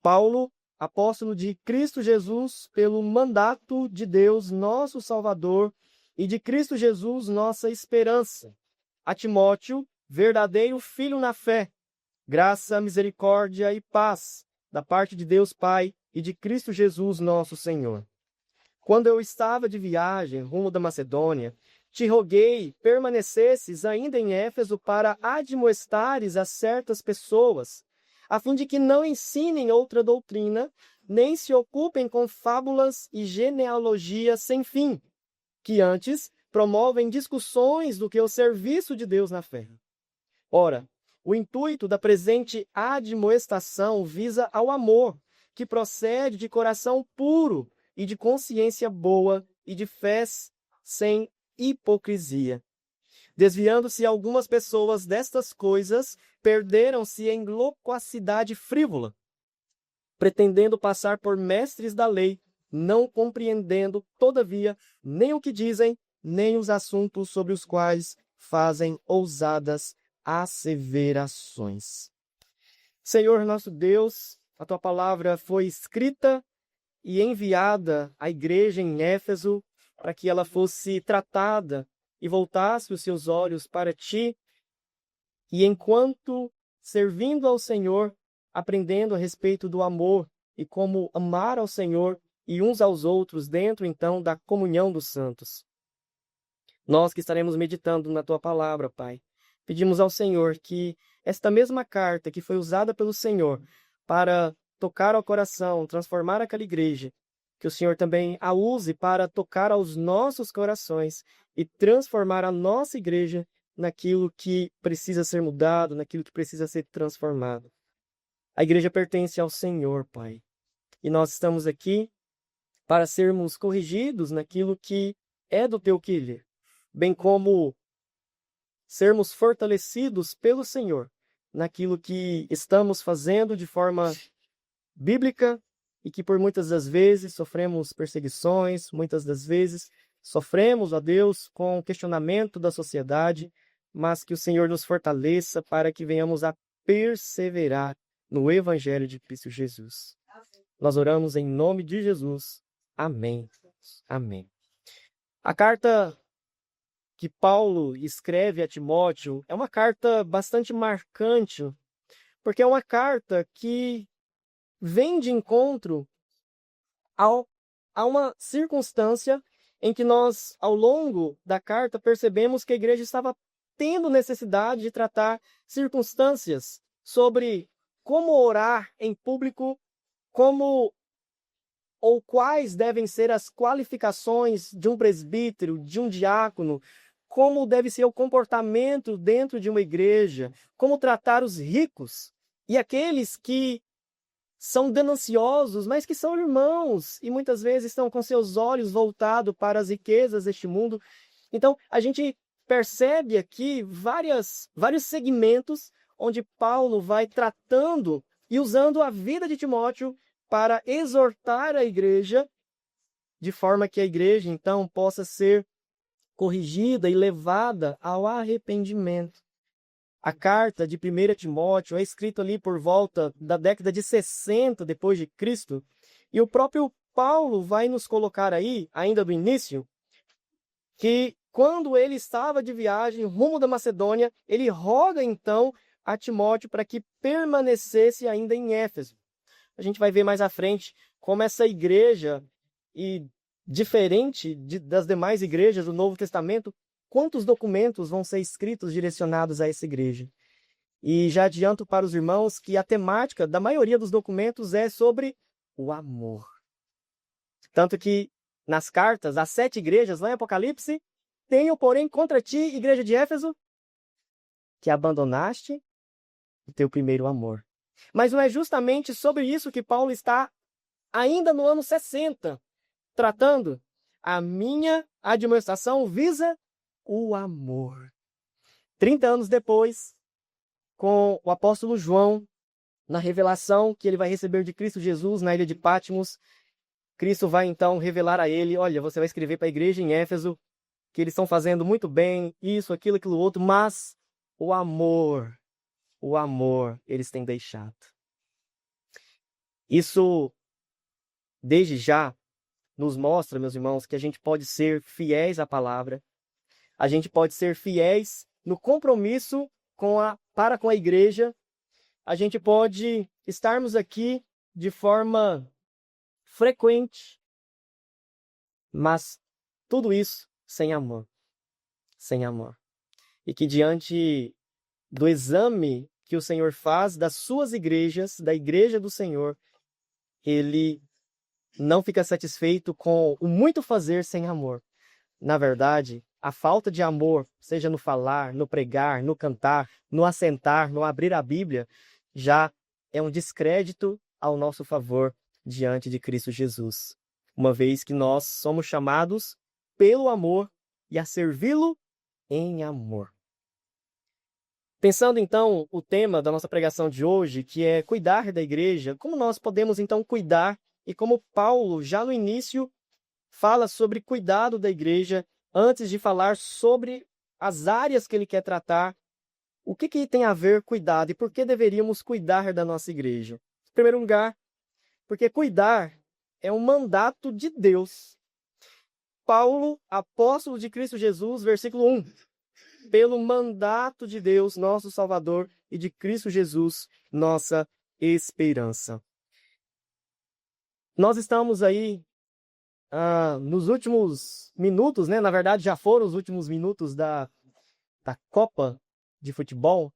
Paulo, apóstolo de Cristo Jesus, pelo mandato de Deus, nosso Salvador, e de Cristo Jesus, nossa esperança. A Timóteo, verdadeiro filho na fé, graça, misericórdia e paz, da parte de Deus Pai e de Cristo Jesus, nosso Senhor. Quando eu estava de viagem rumo da Macedônia, te roguei permanecesses ainda em Éfeso para admoestares a certas pessoas, a fim de que não ensinem outra doutrina, nem se ocupem com fábulas e genealogias sem fim, que antes promovem discussões do que o serviço de Deus na fé. Ora, o intuito da presente admoestação visa ao amor, que procede de coração puro e de consciência boa e de fé sem hipocrisia. Desviando-se algumas pessoas destas coisas, perderam-se em loquacidade frívola, pretendendo passar por mestres da lei, não compreendendo, todavia, nem o que dizem, nem os assuntos sobre os quais fazem ousadas asseverações. Senhor nosso Deus, a tua palavra foi escrita e enviada à igreja em Éfeso para que ela fosse tratada e voltasse os seus olhos para ti. E enquanto servindo ao Senhor, aprendendo a respeito do amor e como amar ao Senhor e uns aos outros dentro, então, da comunhão dos santos. Nós que estaremos meditando na tua palavra, Pai, pedimos ao Senhor que esta mesma carta que foi usada pelo Senhor para tocar ao coração, transformar aquela igreja, que o Senhor também a use para tocar aos nossos corações e transformar a nossa igreja naquilo que precisa ser mudado, naquilo que precisa ser transformado. A igreja pertence ao Senhor, Pai. E nós estamos aqui para sermos corrigidos naquilo que é do teu querer, bem como sermos fortalecidos pelo Senhor naquilo que estamos fazendo de forma bíblica e que por muitas das vezes sofremos perseguições, muitas das vezes sofremos, ó Deus, com o questionamento da sociedade, mas que o Senhor nos fortaleça para que venhamos a perseverar no Evangelho de Cristo Jesus. Nós oramos em nome de Jesus. Amém. Amém. A carta que Paulo escreve a Timóteo é uma carta bastante marcante, porque é uma carta que vem de encontro a uma circunstância em que nós, ao longo da carta, percebemos que a igreja estava tendo necessidade de tratar circunstâncias sobre como orar em público, como ou quais devem ser as qualificações de um presbítero, de um diácono, como deve ser o comportamento dentro de uma igreja, como tratar os ricos e aqueles que são gananciosos, mas que são irmãos e muitas vezes estão com seus olhos voltados para as riquezas deste mundo. Então, a gente percebe aqui vários segmentos onde Paulo vai tratando e usando a vida de Timóteo para exortar a igreja, de forma que a igreja, então, possa ser corrigida e levada ao arrependimento. A carta de 1 Timóteo é escrita ali por volta da década de 60 depois de Cristo, e o próprio Paulo vai nos colocar aí, ainda do início, que quando ele estava de viagem rumo da Macedônia, ele roga então a Timóteo para que permanecesse ainda em Éfeso. A gente vai ver mais à frente como essa igreja, e diferente das demais igrejas do Novo Testamento, quantos documentos vão ser escritos direcionados a essa igreja. E já adianto para os irmãos que a temática da maioria dos documentos é sobre o amor. Tanto que nas cartas, as 7 igrejas lá em Apocalipse, tenho, porém, contra ti, igreja de Éfeso, que abandonaste o teu primeiro amor. Mas não é justamente sobre isso que Paulo está, ainda no ano 60, tratando. A minha admoestação visa o amor. 30 anos depois, com o apóstolo João, na revelação que ele vai receber de Cristo Jesus na ilha de Patmos, Cristo vai então revelar a ele: olha, você vai escrever para a igreja em Éfeso que eles estão fazendo muito bem, isso, aquilo, aquilo outro, mas o amor eles têm deixado. Isso, desde já, nos mostra, meus irmãos, que a gente pode ser fiéis à palavra, a gente pode ser fiéis no compromisso para com a igreja, a gente pode estarmos aqui de forma frequente, mas tudo isso sem amor. Sem amor. E que diante do exame que o Senhor faz das suas igrejas, da igreja do Senhor, ele não fica satisfeito com o muito fazer sem amor. Na verdade, a falta de amor, seja no falar, no pregar, no cantar, no assentar, no abrir a Bíblia, já é um descrédito ao nosso favor diante de Cristo Jesus. Uma vez que nós somos chamados pelo amor e a servi-lo em amor. Pensando então o tema da nossa pregação de hoje, que é cuidar da igreja, como nós podemos então cuidar e como Paulo, já no início, fala sobre cuidado da igreja, antes de falar sobre as áreas que ele quer tratar, o que tem a ver cuidado e por que deveríamos cuidar da nossa igreja? Em primeiro lugar, porque cuidar é um mandato de Deus. Paulo, apóstolo de Cristo Jesus, versículo 1. Pelo mandato de Deus, nosso Salvador, e de Cristo Jesus, nossa esperança. Nós estamos aí nos últimos minutos, né? Na verdade, já foram os últimos minutos da Copa de Futebol.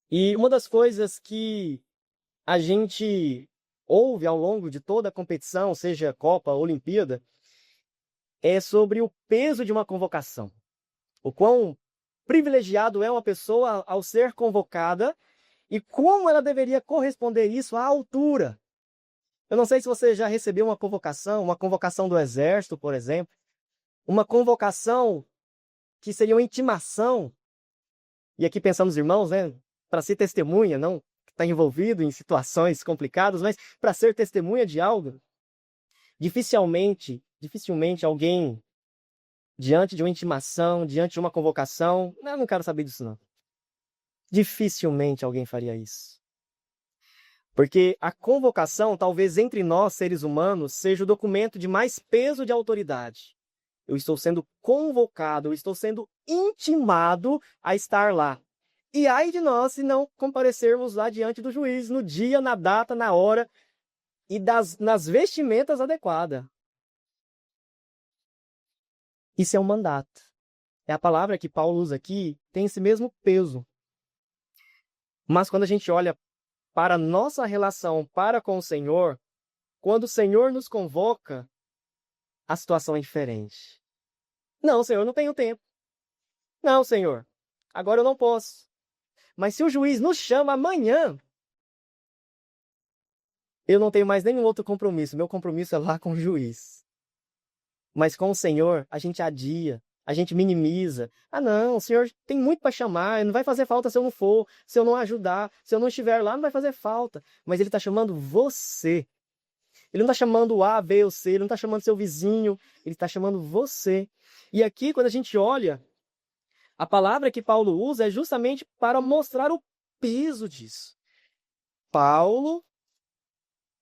E uma das coisas que a gente ouve ao longo de toda a competição, seja Copa, Olimpíada, é sobre o peso de uma convocação. O quão privilegiado é uma pessoa ao ser convocada e como ela deveria corresponder isso à altura. Eu não sei se você já recebeu uma convocação do Exército, por exemplo, uma convocação que seria uma intimação, e aqui pensamos, irmãos, né, para ser testemunha, não estar envolvido em situações complicadas, mas para ser testemunha de algo. Dificilmente alguém, diante de uma intimação, diante de uma convocação, não quero saber disso não. Dificilmente alguém faria isso. Porque a convocação, talvez entre nós, seres humanos, seja o documento de mais peso de autoridade. Eu estou sendo convocado, eu estou sendo intimado a estar lá. E ai de nós se não comparecermos lá diante do juiz, no dia, na data, na hora e nas vestimentas adequadas. Isso é um mandato. É a palavra que Paulo usa aqui, tem esse mesmo peso. Mas quando a gente olha para a nossa relação para com o Senhor, quando o Senhor nos convoca, a situação é diferente. Não, Senhor, eu não tenho tempo. Não, Senhor, agora eu não posso. Mas se o juiz nos chama amanhã, eu não tenho mais nenhum outro compromisso. Meu compromisso é lá com o juiz. Mas com o Senhor, a gente adia, a gente minimiza. Ah, não, o Senhor tem muito para chamar, não vai fazer falta se eu não for, se eu não ajudar, se eu não estiver lá, não vai fazer falta. Mas Ele está chamando você. Ele não está chamando o A, B ou C, Ele não está chamando seu vizinho, Ele está chamando você. E aqui, quando a gente olha, a palavra que Paulo usa é justamente para mostrar o peso disso. Paulo,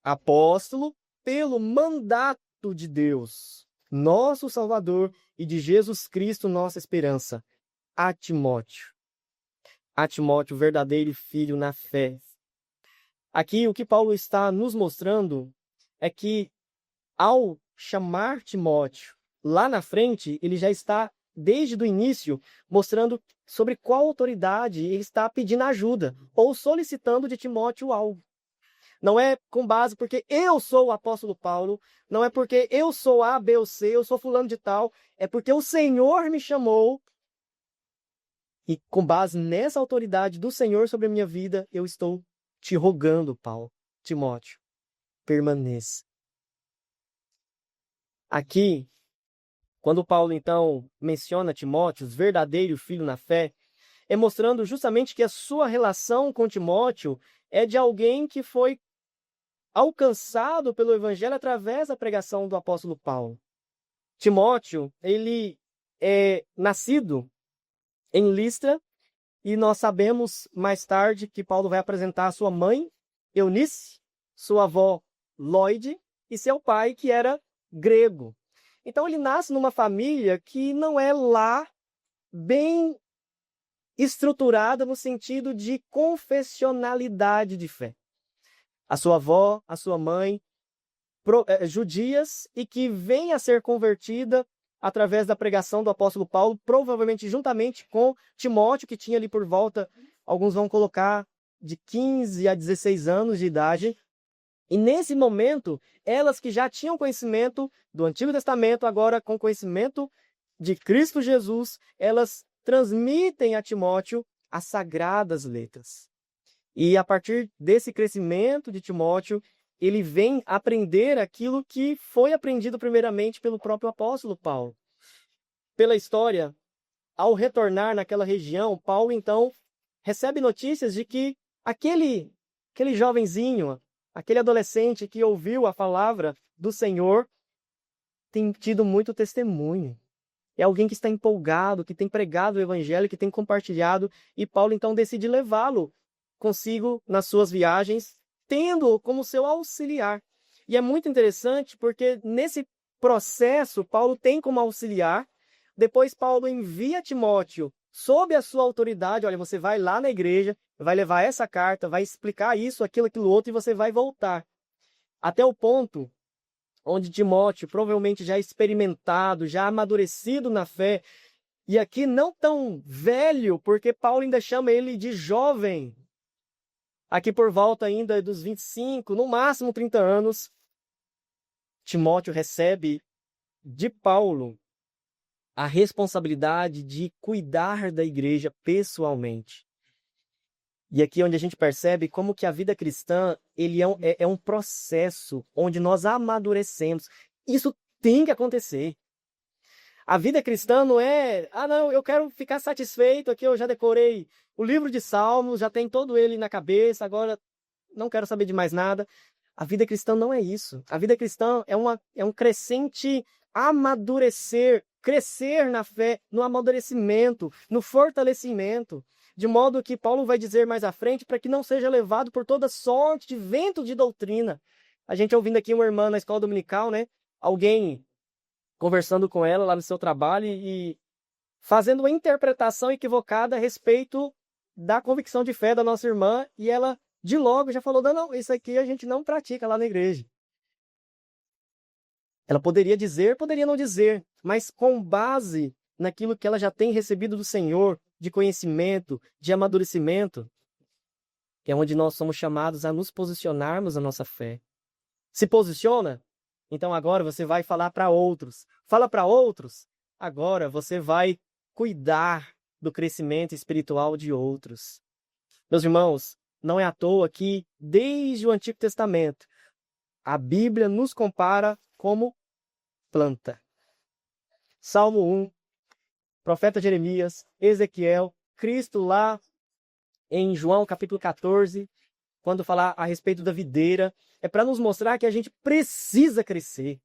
apóstolo, pelo mandato de Deus, nosso Salvador, e de Jesus Cristo, nossa esperança, a Timóteo. A Timóteo, verdadeiro filho na fé. Aqui, o que Paulo está nos mostrando é que, ao chamar Timóteo, lá na frente, ele já está, desde o início, mostrando sobre qual autoridade ele está pedindo ajuda, ou solicitando de Timóteo algo. Não é com base porque eu sou o apóstolo Paulo, não é porque eu sou A, B ou C, eu sou fulano de tal, é porque o Senhor me chamou e com base nessa autoridade do Senhor sobre a minha vida, eu estou te rogando, Timóteo, permaneça. Aqui, quando Paulo então menciona Timóteo, verdadeiro filho na fé, é mostrando justamente que a sua relação com Timóteo é de alguém que foi alcançado pelo Evangelho através da pregação do apóstolo Paulo. Timóteo, ele é nascido em Listra, e nós sabemos mais tarde que Paulo vai apresentar a sua mãe, Eunice, sua avó Lloyd e seu pai, que era grego. Então ele nasce numa família que não é lá bem estruturada no sentido de confessionalidade de fé. A sua avó, a sua mãe, judias, e que vem a ser convertida através da pregação do apóstolo Paulo, provavelmente juntamente com Timóteo, que tinha ali por volta, alguns vão colocar, de 15 a 16 anos de idade. E nesse momento, elas que já tinham conhecimento do Antigo Testamento, agora com conhecimento de Cristo Jesus, elas transmitem a Timóteo as sagradas letras. E a partir desse crescimento de Timóteo, ele vem aprender aquilo que foi aprendido primeiramente pelo próprio apóstolo Paulo. Pela história, ao retornar naquela região, Paulo então recebe notícias de que aquele jovenzinho, aquele adolescente que ouviu a palavra do Senhor, tem tido muito testemunho. É alguém que está empolgado, que tem pregado o evangelho, que tem compartilhado, e Paulo então decide levá-lo consigo nas suas viagens, tendo-o como seu auxiliar. E é muito interessante porque nesse processo Paulo tem como auxiliar, depois Paulo envia Timóteo sob a sua autoridade, olha, você vai lá na igreja, vai levar essa carta, vai explicar isso, aquilo, aquilo outro, e você vai voltar. Até o ponto onde Timóteo, provavelmente já experimentado, já amadurecido na fé, e aqui não tão velho, porque Paulo ainda chama ele de jovem, aqui por volta ainda dos 25, no máximo 30 anos, Timóteo recebe de Paulo a responsabilidade de cuidar da igreja pessoalmente. E aqui é onde a gente percebe como que a vida cristã ele é um processo onde nós amadurecemos. Isso tem que acontecer. A vida cristã não é, não, eu quero ficar satisfeito aqui, eu já decorei o livro de Salmos, já tem todo ele na cabeça, agora não quero saber de mais nada. A vida cristã não é isso. A vida cristã é um crescente amadurecer, crescer na fé, no amadurecimento, no fortalecimento, de modo que Paulo vai dizer mais à frente, para que não seja levado por toda sorte de vento de doutrina. A gente ouvindo aqui uma irmã na escola dominical, né? Alguém conversando com ela lá no seu trabalho e fazendo uma interpretação equivocada a respeito da convicção de fé da nossa irmã, e ela de logo já falou, não, isso aqui a gente não pratica lá na igreja. Ela poderia dizer, poderia não dizer, mas com base naquilo que ela já tem recebido do Senhor, de conhecimento, de amadurecimento, é onde nós somos chamados a nos posicionarmos na nossa fé. Se posiciona? Então agora você vai falar para outros. Fala para outros? Agora você vai cuidar do crescimento espiritual de outros. Meus irmãos, não é à toa que, desde o Antigo Testamento, a Bíblia nos compara como planta. Salmo 1, profeta Jeremias, Ezequiel, Cristo lá em João capítulo 14, quando falar a respeito da videira, é para nos mostrar que a gente precisa crescer.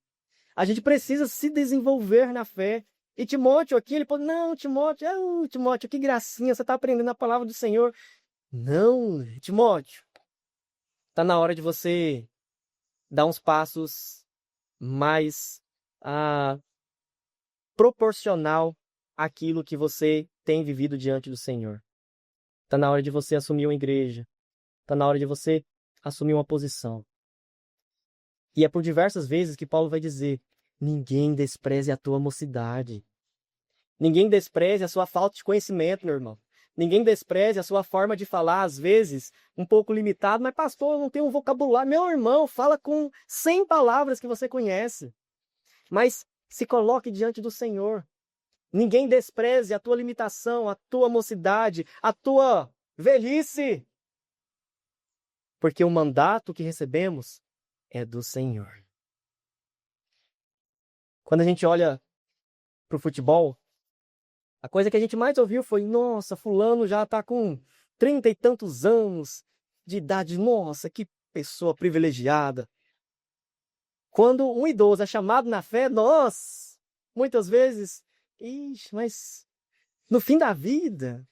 A gente precisa se desenvolver na fé. E Timóteo aqui, ele pode, não, Timóteo, que gracinha, você está aprendendo a palavra do Senhor. Não, Timóteo, está na hora de você dar uns passos mais proporcional àquilo que você tem vivido diante do Senhor. Está na hora de você assumir uma igreja. Está na hora de você assumir uma posição. E é por diversas vezes que Paulo vai dizer, ninguém despreze a tua mocidade. Ninguém despreze a sua falta de conhecimento, meu irmão. Ninguém despreze a sua forma de falar, às vezes, um pouco limitado. Mas, pastor, eu não tenho um vocabulário. Meu irmão, fala com 100 palavras que você conhece. Mas se coloque diante do Senhor. Ninguém despreze a tua limitação, a tua mocidade, a tua velhice. Porque o mandato que recebemos é do Senhor. Quando a gente olha para o futebol, a coisa que a gente mais ouviu foi, nossa, fulano já está com 30 e tantos anos de idade. Nossa, que pessoa privilegiada. Quando um idoso é chamado na fé, nós, muitas vezes, mas no fim da vida,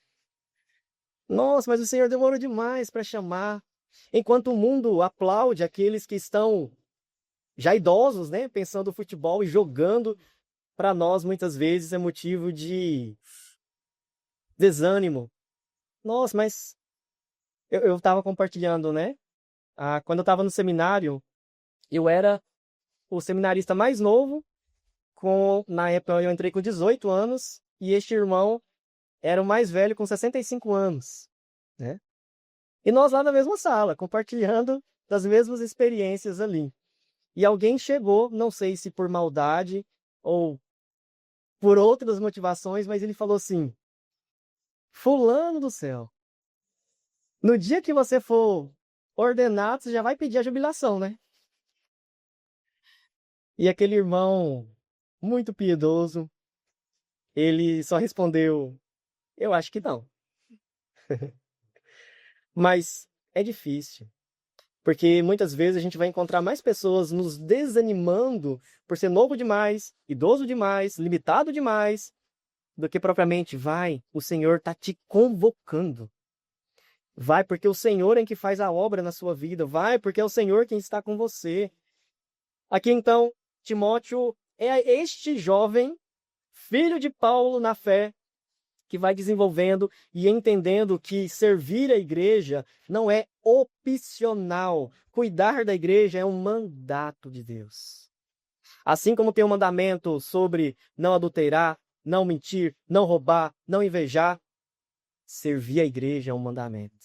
nossa, mas o Senhor demorou demais para chamar. Enquanto o mundo aplaude aqueles que estão já idosos, né, pensando no futebol e jogando, para nós muitas vezes é motivo de desânimo. Nossa, mas eu estava compartilhando, né? Quando eu estava no seminário, eu era o seminarista mais novo, na época eu entrei com 18 anos, e este irmão era o mais velho com 65 anos, né? E nós lá na mesma sala, compartilhando das mesmas experiências ali. E alguém chegou, não sei se por maldade ou por outras motivações, mas ele falou assim: Fulano do céu, no dia que você for ordenado, você já vai pedir a jubilação, né? E aquele irmão, muito piedoso, ele só respondeu: Eu acho que não. Mas é difícil, porque muitas vezes a gente vai encontrar mais pessoas nos desanimando por ser novo demais, idoso demais, limitado demais, do que propriamente vai, o Senhor está te convocando. Vai porque o Senhor é quem faz a obra na sua vida. Vai porque é o Senhor quem está com você. Aqui então, Timóteo é este jovem, filho de Paulo na fé, que vai desenvolvendo e entendendo que servir a igreja não é opcional. Cuidar da igreja é um mandato de Deus. Assim como tem um mandamento sobre não adulterar, não mentir, não roubar, não invejar, servir a igreja é um mandamento.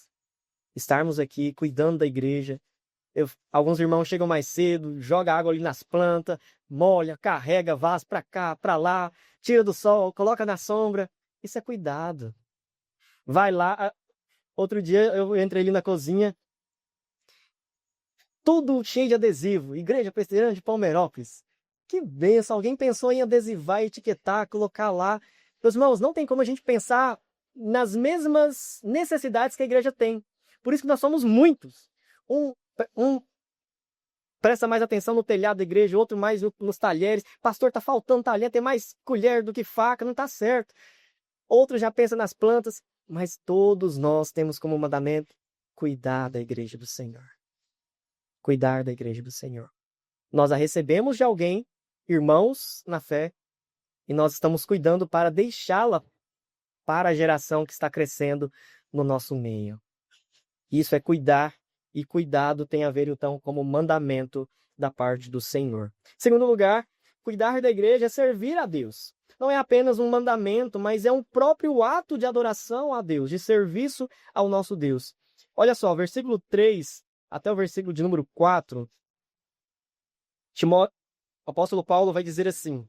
Estarmos aqui cuidando da igreja. Alguns irmãos chegam mais cedo, joga água ali nas plantas, molha, carrega vaso para cá, para lá, tira do sol, coloca na sombra. Isso é cuidado. Vai lá. Outro dia eu entrei ali na cozinha, tudo cheio de adesivo. Igreja Presbiteriana de Palmeirópolis. Que benção! Alguém pensou em adesivar, etiquetar, colocar lá. Meus irmãos, não tem como a gente pensar nas mesmas necessidades que a igreja tem. Por isso que nós somos muitos. Um presta mais atenção no telhado da igreja, outro mais nos talheres. Pastor, tá faltando talher, tem mais colher do que faca, não tá certo. Outro já pensa nas plantas, mas todos nós temos como mandamento cuidar da igreja do Senhor. Cuidar da igreja do Senhor. Nós a recebemos de alguém, irmãos na fé, e nós estamos cuidando para deixá-la para a geração que está crescendo no nosso meio. Isso é cuidar, e cuidado tem a ver, então, como mandamento da parte do Senhor. Segundo lugar, cuidar da igreja é servir a Deus. Não é apenas um mandamento, mas é um próprio ato de adoração a Deus, de serviço ao nosso Deus. Olha só, versículo 3 até o versículo de número 4, o apóstolo Paulo vai dizer assim: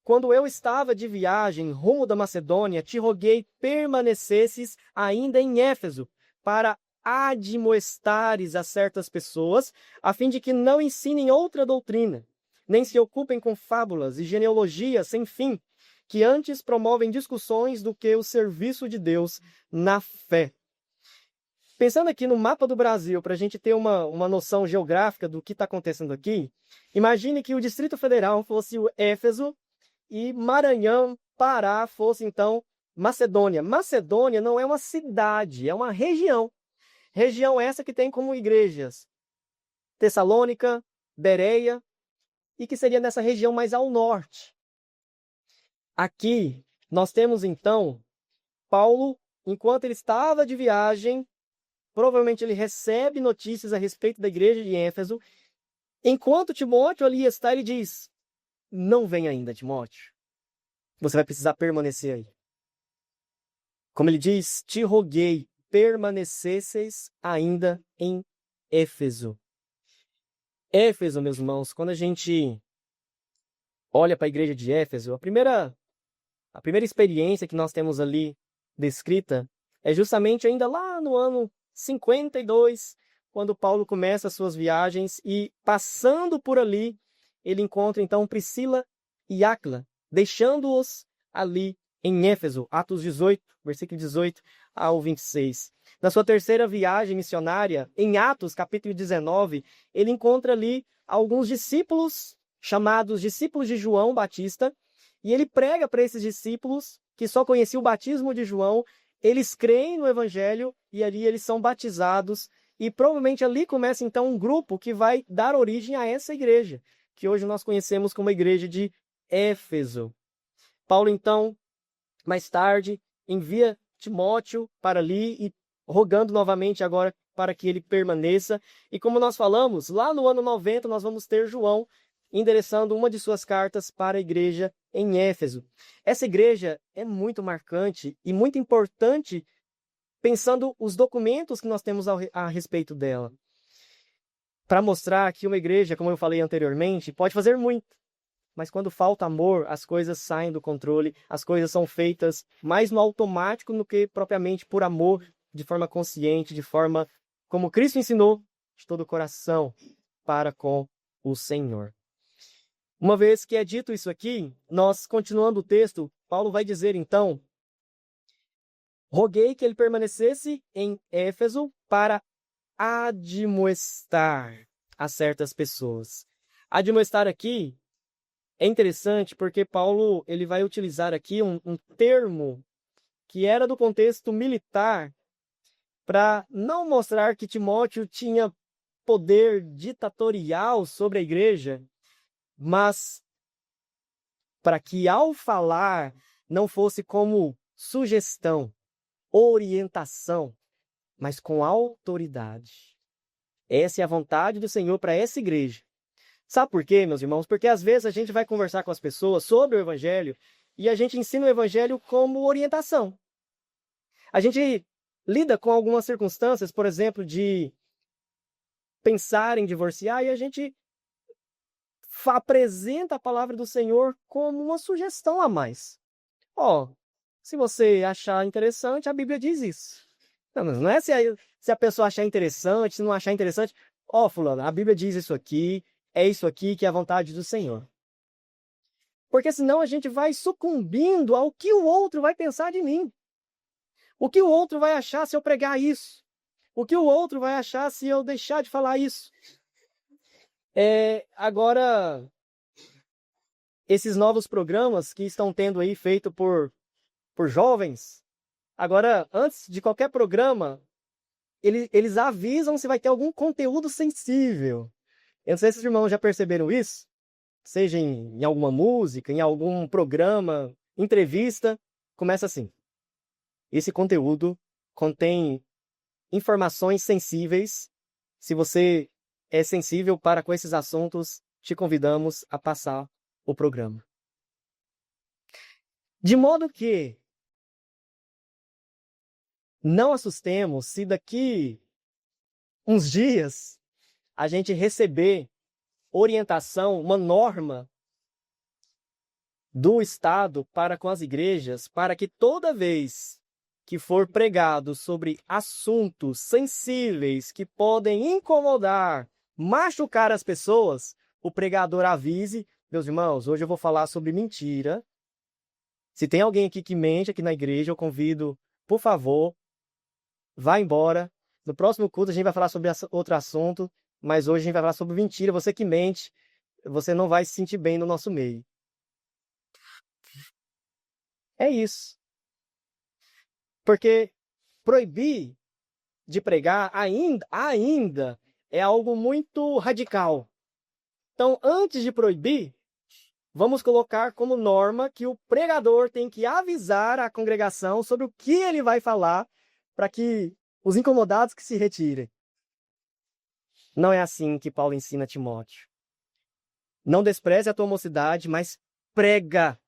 Quando eu estava de viagem rumo da Macedônia, te roguei permanecesses ainda em Éfeso, para admoestares a certas pessoas, a fim de que não ensinem outra doutrina, nem se ocupem com fábulas e genealogias sem fim, que antes promovem discussões do que o serviço de Deus na fé. Pensando aqui no mapa do Brasil, para a gente ter uma noção geográfica do que está acontecendo aqui, imagine que o Distrito Federal fosse o Éfeso e Maranhão, Pará, fosse então Macedônia. Macedônia não é uma cidade, é uma região. Região essa que tem como igrejas Tessalônica, Bereia, e que seria nessa região mais ao norte. Aqui nós temos então Paulo, enquanto ele estava de viagem, provavelmente ele recebe notícias a respeito da igreja de Éfeso. Enquanto Timóteo ali está, ele diz: Não vem ainda, Timóteo. Você vai precisar permanecer aí. Como ele diz, te roguei, permanecesseis ainda em Éfeso. Éfeso, meus irmãos, quando a gente olha para a igreja de Éfeso, a primeira experiência que nós temos ali descrita é justamente ainda lá no ano 52, quando Paulo começa as suas viagens e, passando por ali, ele encontra então Priscila e Áquila, deixando-os ali em Éfeso, Atos 18, versículo 18 ao 26. Na sua terceira viagem missionária, em Atos, capítulo 19, ele encontra ali alguns discípulos, chamados discípulos de João Batista, e ele prega para esses discípulos que só conheciam o batismo de João. Eles creem no Evangelho e ali eles são batizados E provavelmente ali começa então um grupo que vai dar origem a essa igreja, que hoje nós conhecemos como a igreja de Éfeso. Paulo então, mais tarde, envia Timóteo para ali e rogando novamente agora para que ele permaneça. E como nós falamos, lá no ano 90 nós vamos ter João endereçando uma de suas cartas para a igreja em Éfeso. Essa igreja é muito marcante e muito importante pensando os documentos que nós temos a respeito dela. Para mostrar que uma igreja, como eu falei anteriormente, pode fazer muito, mas quando falta amor, as coisas saem do controle, as coisas são feitas mais no automático do que propriamente por amor, de forma consciente, de forma como Cristo ensinou, de todo o coração, para com o Senhor. Uma vez que é dito isso aqui, nós, continuando o texto, Paulo vai dizer então: roguei que ele permanecesse em Éfeso para admoestar a certas pessoas. Admoestar aqui é interessante porque Paulo ele vai utilizar aqui um termo que era do contexto militar para não mostrar que Timóteo tinha poder ditatorial sobre a igreja, mas para que ao falar não fosse como sugestão, orientação, mas com autoridade. Essa é a vontade do Senhor para essa igreja. Sabe por quê, meus irmãos? Porque às vezes a gente vai conversar com as pessoas sobre o Evangelho e a gente ensina o Evangelho como orientação. A gente lida com algumas circunstâncias, por exemplo, de pensar em divorciar e a gente apresenta a palavra do Senhor como uma sugestão a mais. Se você achar interessante, a Bíblia diz isso. Não é se a pessoa achar interessante, se não achar interessante. Fulano, a Bíblia diz isso aqui, é isso aqui que é a vontade do Senhor. Porque senão a gente vai sucumbindo ao que o outro vai pensar de mim. O que o outro vai achar se eu pregar isso? O que o outro vai achar se eu deixar de falar isso? Agora, esses novos programas que estão tendo aí feito por jovens, agora, antes de qualquer programa, eles avisam se vai ter algum conteúdo sensível. Eu não sei se os irmãos já perceberam isso, seja em alguma música, em algum programa, entrevista, começa assim: esse conteúdo contém informações sensíveis. Se você é sensível para com esses assuntos, te convidamos a passar o programa. De modo que não assustemos se daqui uns dias a gente receber orientação, uma norma do Estado para com as igrejas, para que toda vez que for pregado sobre assuntos sensíveis que podem incomodar, machucar as pessoas, o pregador avise: meus irmãos, hoje eu vou falar sobre mentira. Se tem alguém aqui que mente aqui na igreja, eu convido, por favor, vá embora. No próximo culto a gente vai falar sobre outro assunto, mas hoje a gente vai falar sobre mentira. Você que mente, você não vai se sentir bem no nosso meio. É isso. Porque proibir de pregar ainda é algo muito radical. Então, antes de proibir, vamos colocar como norma que o pregador tem que avisar a congregação sobre o que ele vai falar para que os incomodados que se retirem. Não é assim que Paulo ensina a Timóteo. Não despreze a tua mocidade, mas prega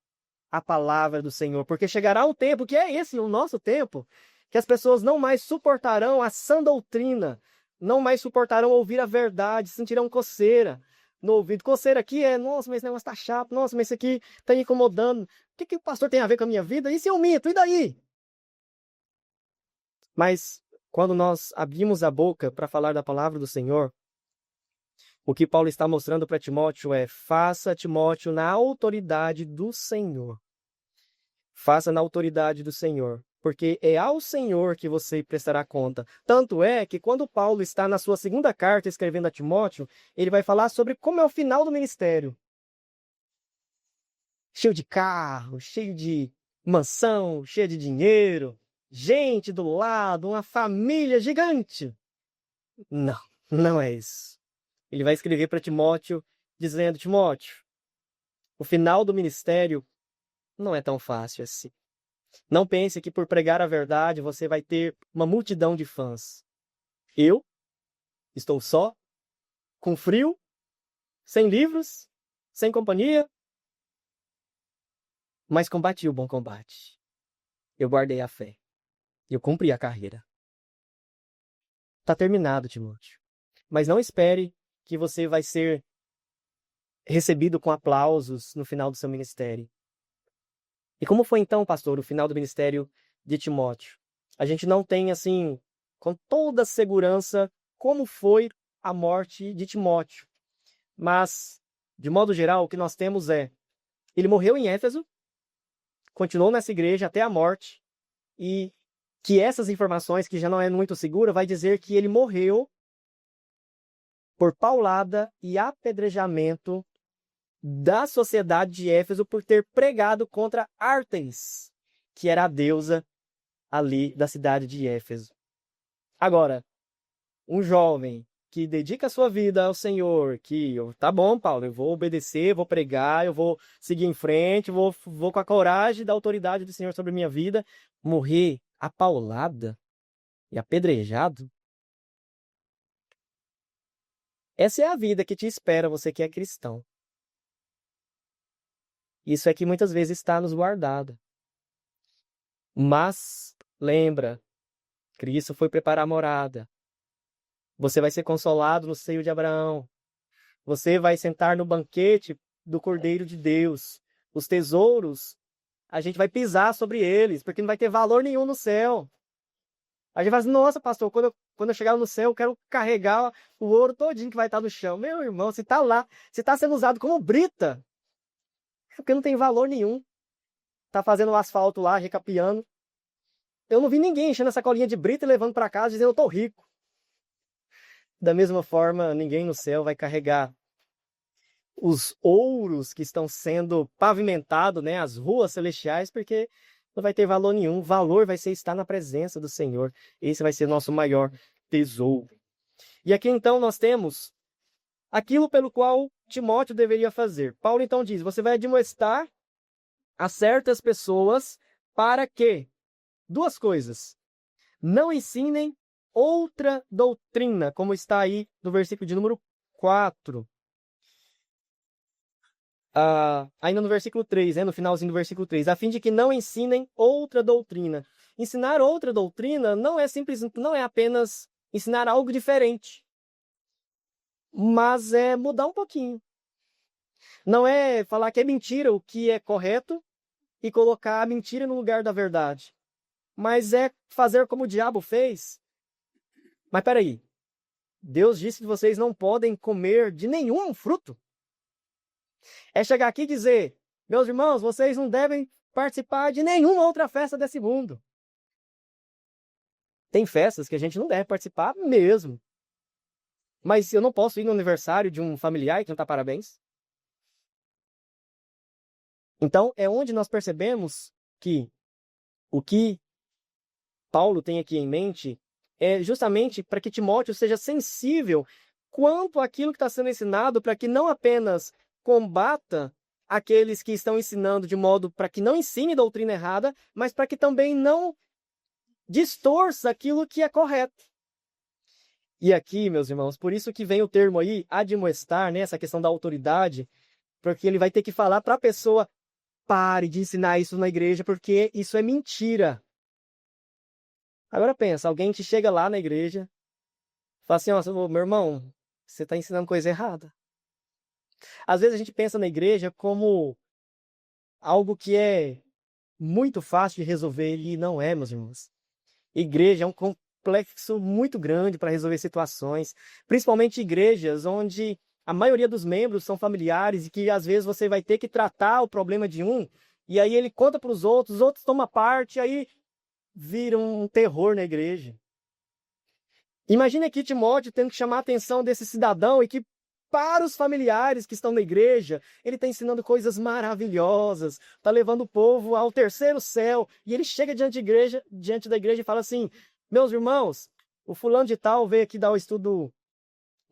a palavra do Senhor, porque chegará um tempo, que é esse, o nosso tempo, que as pessoas não mais suportarão a sã doutrina, não mais suportarão ouvir a verdade, sentirão coceira no ouvido. Coceira aqui nossa, mas esse negócio tá chato, nossa, mas isso aqui tá incomodando. O que o pastor tem a ver com a minha vida? E se eu minto? E daí? Mas quando nós abrimos a boca para falar da palavra do Senhor, o que Paulo está mostrando para Timóteo é: faça, Timóteo, na autoridade do Senhor. Faça na autoridade do Senhor, porque é ao Senhor que você prestará conta. Tanto é que quando Paulo está na sua segunda carta escrevendo a Timóteo, ele vai falar sobre como é o final do ministério. Cheio de carro, cheio de mansão, cheio de dinheiro, gente do lado, uma família gigante. Não, não é isso. Ele vai escrever para Timóteo, dizendo: Timóteo, o final do ministério não é tão fácil assim. Não pense que por pregar a verdade você vai ter uma multidão de fãs. Eu estou só, com frio, sem livros, sem companhia, mas combati o bom combate. Eu guardei a fé. Eu cumpri a carreira. Está terminado, Timóteo. Mas não espere que você vai ser recebido com aplausos no final do seu ministério. E como foi então, pastor, o final do ministério de Timóteo? A gente não tem, assim, com toda segurança, como foi a morte de Timóteo. Mas, de modo geral, o que nós temos é: ele morreu em Éfeso, continuou nessa igreja até a morte, e que essas informações, que já não é muito segura, vai dizer que ele morreu por paulada e apedrejamento da sociedade de Éfeso por ter pregado contra Ártemis, que era a deusa ali da cidade de Éfeso. Agora, um jovem que dedica a sua vida ao Senhor, que, tá bom, Paulo, eu vou obedecer, vou pregar, eu vou seguir em frente, vou com a coragem da autoridade do Senhor sobre a minha vida, morrer apaulada e apedrejado? Essa é a vida que te espera, você que é cristão. Isso é que muitas vezes está nos guardado. Mas, lembra, Cristo foi preparar a morada. Você vai ser consolado no seio de Abraão. Você vai sentar no banquete do Cordeiro de Deus. Os tesouros, a gente vai pisar sobre eles, porque não vai ter valor nenhum no céu. A gente vai assim: nossa, pastor, quando eu chegar no céu, eu quero carregar o ouro todinho que vai estar no chão. Meu irmão, você está lá, você está sendo usado como brita, porque não tem valor nenhum. Está fazendo o asfalto lá, recapeando. Eu não vi ninguém enchendo essa colinha de brita e levando para casa dizendo: eu estou rico. Da mesma forma, ninguém no céu vai carregar os ouros que estão sendo pavimentados, né, as ruas celestiais, porque não vai ter valor nenhum. O valor vai ser estar na presença do Senhor. Esse vai ser nosso maior tesouro. E aqui então nós temos aquilo pelo qual Timóteo deveria fazer. Paulo então diz: você vai admoestar a certas pessoas para que, duas coisas, não ensinem outra doutrina, como está aí no versículo de número 4. Ainda no versículo 3, no finalzinho do versículo 3, a fim de que não ensinem outra doutrina. Ensinar outra doutrina não é apenas ensinar algo diferente, mas é mudar um pouquinho. Não é falar que é mentira o que é correto e colocar a mentira no lugar da verdade, mas é fazer como o diabo fez. Mas peraí, Deus disse que vocês não podem comer de nenhum fruto. É chegar aqui e dizer: meus irmãos, vocês não devem participar de nenhuma outra festa desse mundo. Tem festas que a gente não deve participar mesmo. Mas eu não posso ir no aniversário de um familiar e cantar parabéns. Então, é onde nós percebemos que o que Paulo tem aqui em mente é justamente para que Timóteo seja sensível quanto àquilo que está sendo ensinado, para que não apenas combata aqueles que estão ensinando de modo para que não ensine doutrina errada, mas para que também não distorça aquilo que é correto. E aqui, meus irmãos, por isso que vem o termo aí, admoestar, né, essa questão da autoridade, porque ele vai ter que falar para a pessoa: pare de ensinar isso na igreja, porque isso é mentira. Agora pensa, alguém que chega lá na igreja, fala assim: ó, meu irmão, você está ensinando coisa errada. Às vezes a gente pensa na igreja como algo que é muito fácil de resolver, e não é, meus irmãos. Igreja é um complexo muito grande para resolver situações, principalmente igrejas onde a maioria dos membros são familiares e que às vezes você vai ter que tratar o problema de um, e aí ele conta para os outros tomam parte, e aí vira um terror na igreja. Imagina aqui Timóteo tendo que chamar a atenção desse cidadão e que, para os familiares que estão na igreja, ele está ensinando coisas maravilhosas, está levando o povo ao terceiro céu, e ele chega diante da igreja e fala assim: meus irmãos, o fulano de tal veio aqui dar o estudo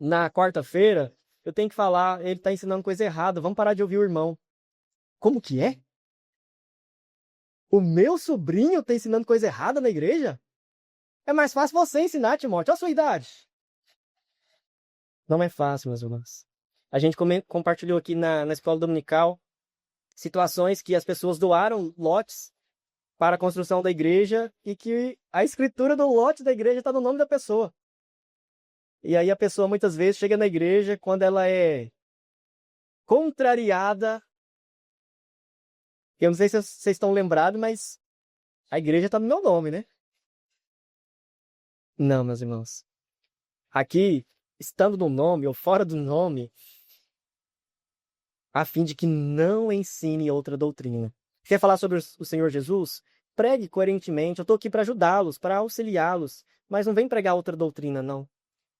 na quarta-feira, eu tenho que falar, ele está ensinando coisa errada, vamos parar de ouvir o irmão. Como que é? O meu sobrinho está ensinando coisa errada na igreja? É mais fácil você ensinar, Timóteo. Olha a sua idade. Não é fácil, meus irmãos. A gente compartilhou aqui na escola dominical situações que as pessoas doaram lotes para a construção da igreja e que a escritura do lote da igreja está no nome da pessoa. E aí a pessoa muitas vezes chega na igreja quando ela é contrariada. Eu não sei se vocês estão lembrados, mas a igreja está no meu nome, né? Não, meus irmãos. Aqui, estando no nome ou fora do nome, a fim de que não ensine outra doutrina. Quer falar sobre o Senhor Jesus? Pregue coerentemente. Eu estou aqui para ajudá-los, para auxiliá-los. Mas não vem pregar outra doutrina, não.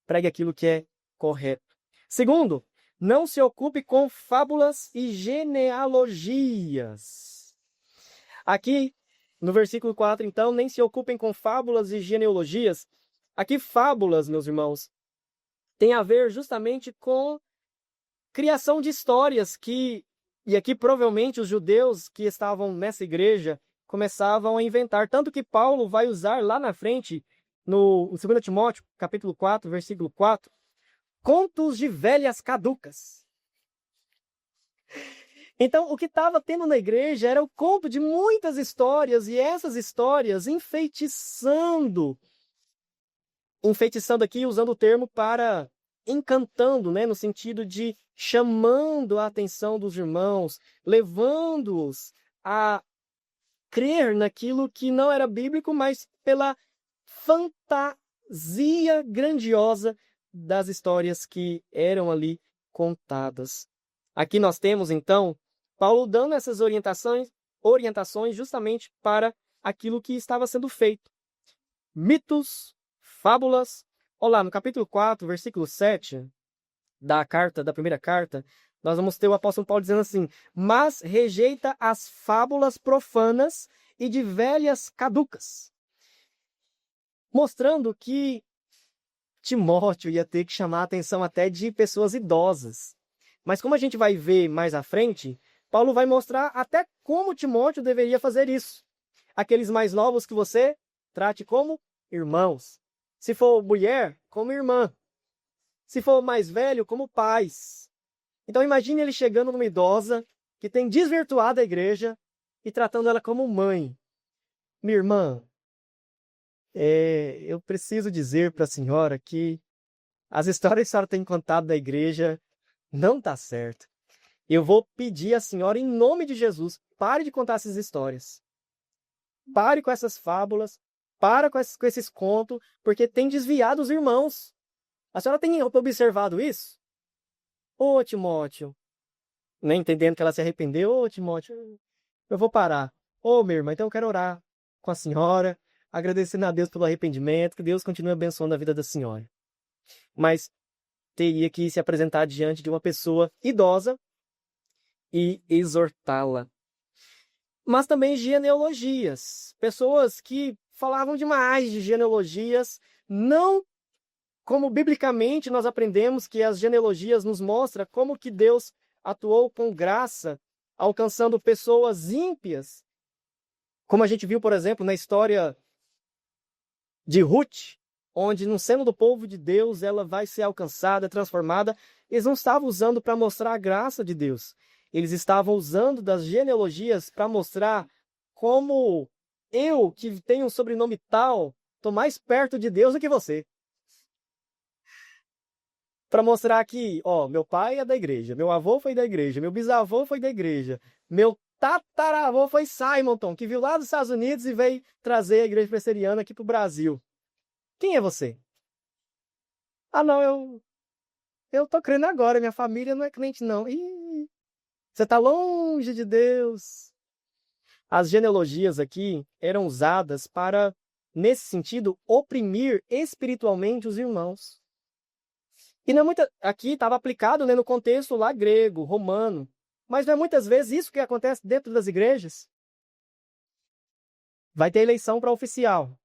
Pregue aquilo que é correto. Segundo, não se ocupe com fábulas e genealogias. Aqui, no versículo 4, então, nem se ocupem com fábulas e genealogias. Aqui, fábulas, meus irmãos, tem a ver justamente com criação de histórias que, e aqui provavelmente os judeus que estavam nessa igreja começavam a inventar. Tanto que Paulo vai usar lá na frente, no 2 Timóteo, capítulo 4, versículo 4, contos de velhas caducas. Então, o que estava tendo na igreja era o conto de muitas histórias, e essas histórias enfeitiçando aqui, usando o termo para encantando, né, no sentido de chamando a atenção dos irmãos, levando-os a crer naquilo que não era bíblico, mas pela fantasia grandiosa das histórias que eram ali contadas. Aqui nós temos, então, Paulo dando essas orientações justamente para aquilo que estava sendo feito. Mitos, fábulas. Olá, no capítulo 4, versículo 7 da primeira carta, nós vamos ter o apóstolo Paulo dizendo assim: mas rejeita as fábulas profanas e de velhas caducas. Mostrando que Timóteo ia ter que chamar a atenção até de pessoas idosas. Mas como a gente vai ver mais à frente, Paulo vai mostrar até como Timóteo deveria fazer isso. Aqueles mais novos que você trate como irmãos. Se for mulher, como irmã. Se for mais velho, como pais. Então imagine ele chegando numa idosa que tem desvirtuado a igreja e tratando ela como mãe. Minha irmã, eu preciso dizer para a senhora que as histórias que a senhora tem contado da igreja não tá certo. Eu vou pedir à senhora, em nome de Jesus, pare de contar essas histórias. Pare com essas fábulas, pare com esses contos, porque tem desviado os irmãos. A senhora tem observado isso? Ô, Timóteo, nem entendendo que ela se arrependeu. Ô, Timóteo, eu vou parar. Ô, minha irmã, então eu quero orar com a senhora, agradecendo a Deus pelo arrependimento, que Deus continue abençoando a vida da senhora. Mas teria que se apresentar diante de uma pessoa idosa e exortá-la. Mas também genealogias. Pessoas que falavam demais de genealogias, não como biblicamente nós aprendemos que as genealogias nos mostram como que Deus atuou com graça, alcançando pessoas ímpias. Como a gente viu, por exemplo, na história de Ruth, onde, não sendo do povo de Deus, ela vai ser alcançada, transformada. Eles não estavam usando para mostrar a graça de Deus. Eles estavam usando das genealogias para mostrar como eu, que tenho um sobrenome tal, estou mais perto de Deus do que você. Para mostrar que, meu pai é da igreja, meu avô foi da igreja, meu bisavô foi da igreja, meu tataravô foi Simonton, que viu lá dos Estados Unidos e veio trazer a igreja presbiteriana aqui para o Brasil. Quem é você? Ah, não, eu tô crendo agora, minha família não é crente, não. Ih, você está longe de Deus. As genealogias aqui eram usadas para, nesse sentido, oprimir espiritualmente os irmãos. E não é aqui estava aplicado, né, no contexto lá grego, romano. Mas não é muitas vezes isso que acontece dentro das igrejas. Vai ter eleição para oficial.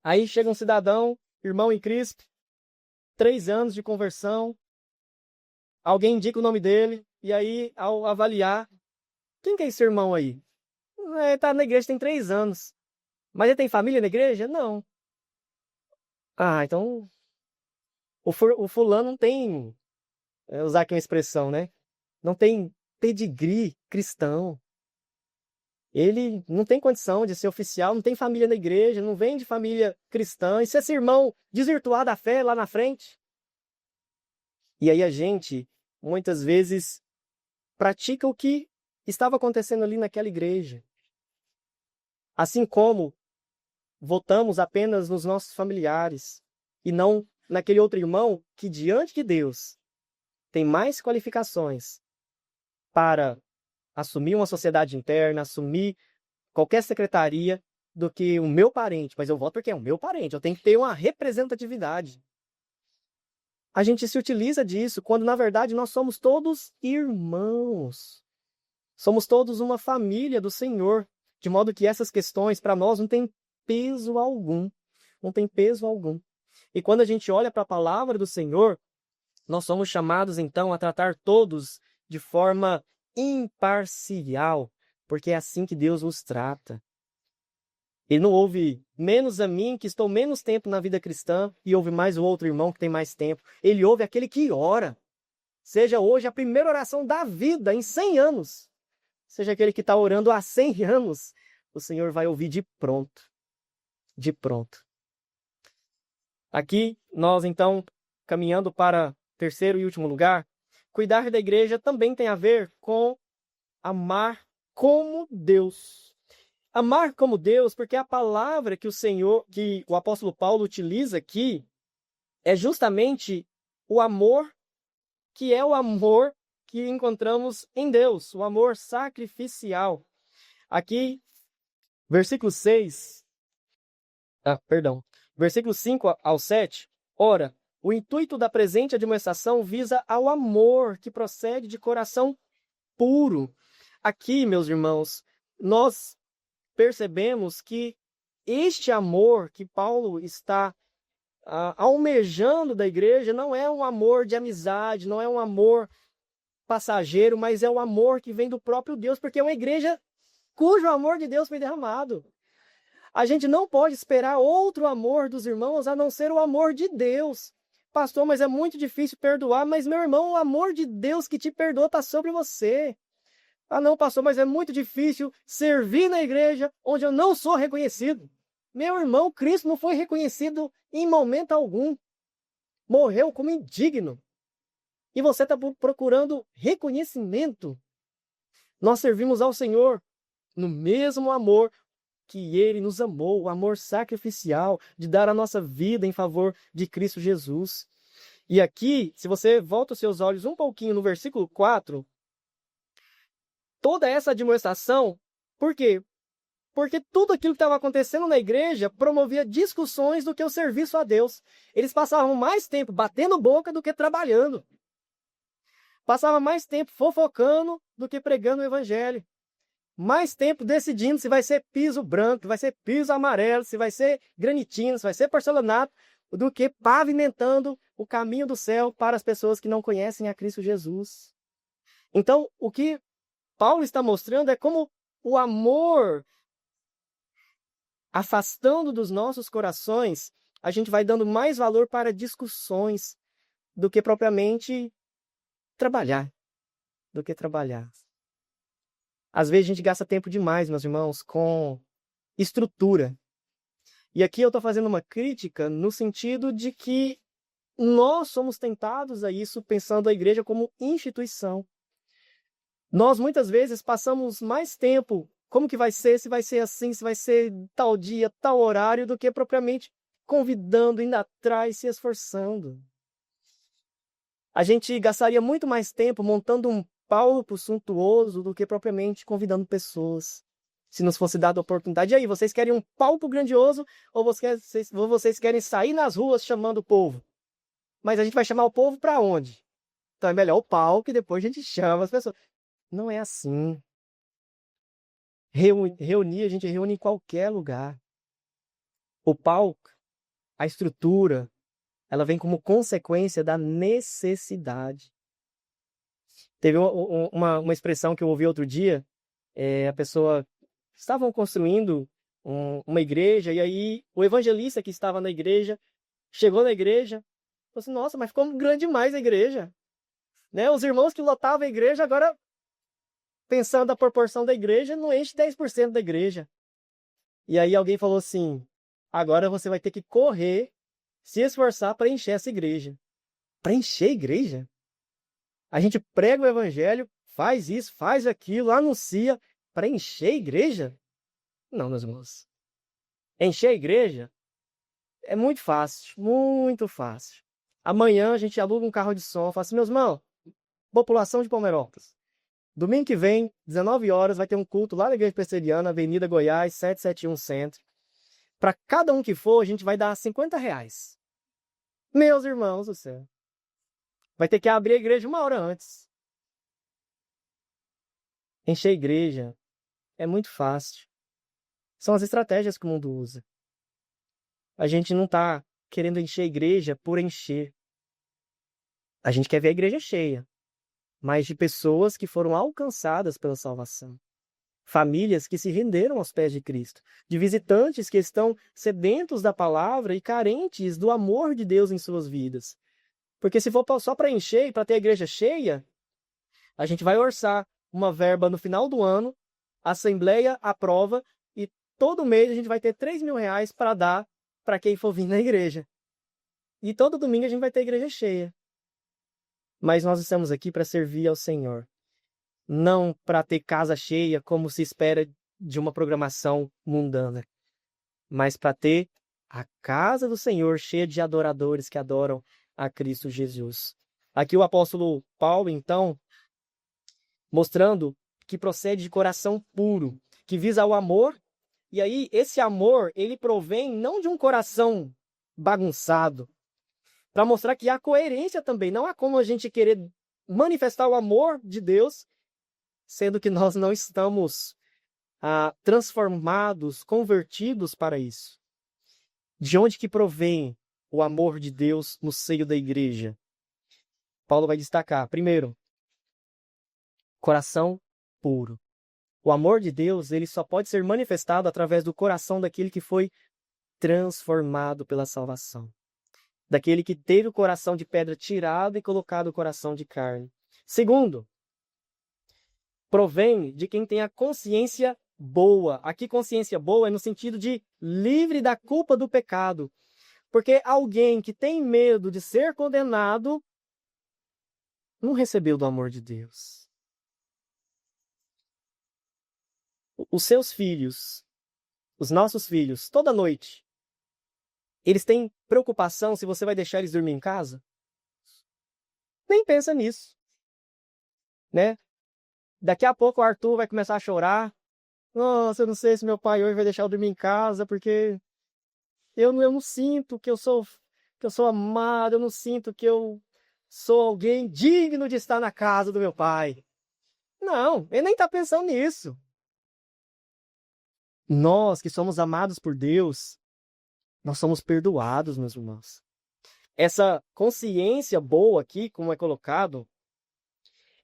Aí chega um cidadão irmão em Cristo, 3 anos de conversão, alguém indica o nome dele, e aí, ao avaliar, quem que é esse irmão aí? Ele tá na igreja tem 3 anos. Mas ele tem família na igreja? Não. Ah, então o fulano não tem, usar aqui uma expressão, né? Não tem pedigree cristão. Ele não tem condição de ser oficial, não tem família na igreja, não vem de família cristã. E se esse irmão desvirtuar da fé lá na frente? E aí a gente, muitas vezes, pratica o que estava acontecendo ali naquela igreja. Assim como votamos apenas nos nossos familiares e não naquele outro irmão que, diante de Deus, tem mais qualificações para assumir uma sociedade interna, assumir qualquer secretaria do que o meu parente. Mas eu voto porque é o meu parente, eu tenho que ter uma representatividade. A gente se utiliza disso quando, na verdade, nós somos todos irmãos. Somos todos uma família do Senhor, de modo que essas questões, para nós, não têm peso algum. Não tem peso algum. E quando a gente olha para a palavra do Senhor, nós somos chamados, então, a tratar todos de forma imparcial, porque é assim que Deus nos trata. Ele não ouve menos a mim, que estou menos tempo na vida cristã, e ouve mais o outro irmão que tem mais tempo. Ele ouve aquele que ora. Seja hoje a primeira oração da vida, em 100 anos. Seja aquele que está orando há 100 anos. O Senhor vai ouvir de pronto. De pronto. Aqui, nós, então, caminhando para terceiro e último lugar, cuidar da igreja também tem a ver com amar como Deus. Amar como Deus, porque a palavra que o apóstolo Paulo utiliza aqui, é justamente o amor, que é o amor que encontramos em Deus, o amor sacrificial. Aqui, versículo 5 ao 7, ora, o intuito da presente admoestação visa ao amor que procede de coração puro. Aqui, meus irmãos, nós percebemos que este amor que Paulo está almejando da igreja não é um amor de amizade, não é um amor passageiro, mas é o amor que vem do próprio Deus, porque é uma igreja cujo amor de Deus foi derramado. A gente não pode esperar outro amor dos irmãos a não ser o amor de Deus. Pastor, mas é muito difícil perdoar, mas meu irmão, o amor de Deus que te perdoa está sobre você. Ah, não, pastor, mas é muito difícil servir na igreja onde eu não sou reconhecido. Meu irmão, Cristo não foi reconhecido em momento algum. Morreu como indigno. E você está procurando reconhecimento. Nós servimos ao Senhor no mesmo amor que Ele nos amou, o amor sacrificial de dar a nossa vida em favor de Cristo Jesus. E aqui, se você volta os seus olhos um pouquinho no versículo 4, toda essa admoestação, por quê? Porque tudo aquilo que estava acontecendo na igreja promovia discussões do que o serviço a Deus. Eles passavam mais tempo batendo boca do que trabalhando. Passavam mais tempo fofocando do que pregando o evangelho. Mais tempo decidindo se vai ser piso branco, se vai ser piso amarelo, se vai ser granitina, se vai ser porcelanato, do que pavimentando o caminho do céu para as pessoas que não conhecem a Cristo Jesus. Então, o que Paulo está mostrando é como o amor, afastando dos nossos corações, a gente vai dando mais valor para discussões do que propriamente trabalhar. Às vezes a gente gasta tempo demais, meus irmãos, com estrutura. E aqui eu estou fazendo uma crítica no sentido de que nós somos tentados a isso pensando a igreja como instituição. Nós muitas vezes passamos mais tempo, como que vai ser, se vai ser assim, se vai ser tal dia, tal horário, do que propriamente convidando, indo atrás, se esforçando. A gente gastaria muito mais tempo montando um palco suntuoso do que propriamente convidando pessoas. Se nos fosse dada a oportunidade. E aí, vocês querem um palco grandioso ou vocês querem sair nas ruas chamando o povo? Mas a gente vai chamar o povo para onde? Então é melhor o palco e depois a gente chama as pessoas. Não é assim. Reunir, a gente reúne em qualquer lugar. O palco, a estrutura, ela vem como consequência da necessidade. Teve uma expressão que eu ouvi outro dia, a pessoa estavam construindo uma igreja, e aí o evangelista que estava na igreja, chegou na igreja, falou assim, nossa, mas ficou grande demais a igreja. Né? Os irmãos que lotavam a igreja, agora, pensando a proporção da igreja, não enche 10% da igreja. E aí alguém falou assim, agora você vai ter que correr, se esforçar para encher essa igreja. Para encher a igreja? A gente prega o evangelho, faz isso, faz aquilo, anuncia, para encher a igreja? Não, meus irmãos. Encher a igreja é muito fácil, muito fácil. Amanhã a gente aluga um carro de som, fala assim, meus irmãos, população de Palmeirópolis. Domingo que vem, 19 horas, vai ter um culto lá na Igreja Presbiteriana, Avenida Goiás, 771 Centro. Para cada um que for, a gente vai dar R$50. Meus irmãos do céu. Vai ter que abrir a igreja 1 hora antes. Encher a igreja é muito fácil. São as estratégias que o mundo usa. A gente não está querendo encher a igreja por encher. A gente quer ver a igreja cheia, mas de pessoas que foram alcançadas pela salvação. Famílias que se renderam aos pés de Cristo. De visitantes que estão sedentos da palavra e carentes do amor de Deus em suas vidas. Porque se for só para encher e para ter a igreja cheia, a gente vai orçar uma verba no final do ano, a Assembleia aprova e todo mês a gente vai ter R$3.000 para dar para quem for vir na igreja. E todo domingo a gente vai ter a igreja cheia. Mas nós estamos aqui para servir ao Senhor. Não para ter casa cheia, como se espera de uma programação mundana. Mas para ter a casa do Senhor cheia de adoradores que adoram a Cristo Jesus. Aqui o apóstolo Paulo, então, mostrando que procede de coração puro, que visa o amor. E aí, esse amor, ele provém não de um coração bagunçado, para mostrar que há coerência também. Não há como a gente querer manifestar o amor de Deus, sendo que nós não estamos transformados, convertidos para isso. De onde que provém o amor de Deus no seio da igreja? Paulo vai destacar, primeiro, coração puro. O amor de Deus, ele só pode ser manifestado através do coração daquele que foi transformado pela salvação. Daquele que teve o coração de pedra tirado e colocado o coração de carne. Segundo, provém de quem tem a consciência boa. Aqui, consciência boa é no sentido de livre da culpa do pecado. Porque alguém que tem medo de ser condenado não recebeu do amor de Deus. Os seus filhos, os nossos filhos, toda noite, eles têm preocupação se você vai deixar eles dormir em casa? Nem pensa nisso. Né? Daqui a pouco o Arthur vai começar a chorar. Nossa, eu não sei se meu pai hoje vai deixar eu dormir em casa, porque eu não sinto que eu sou amado, eu não sinto que eu sou alguém digno de estar na casa do meu pai. Não, ele nem está pensando nisso. Nós que somos amados por Deus, nós somos perdoados, meus irmãos. Essa consciência boa aqui, como é colocado,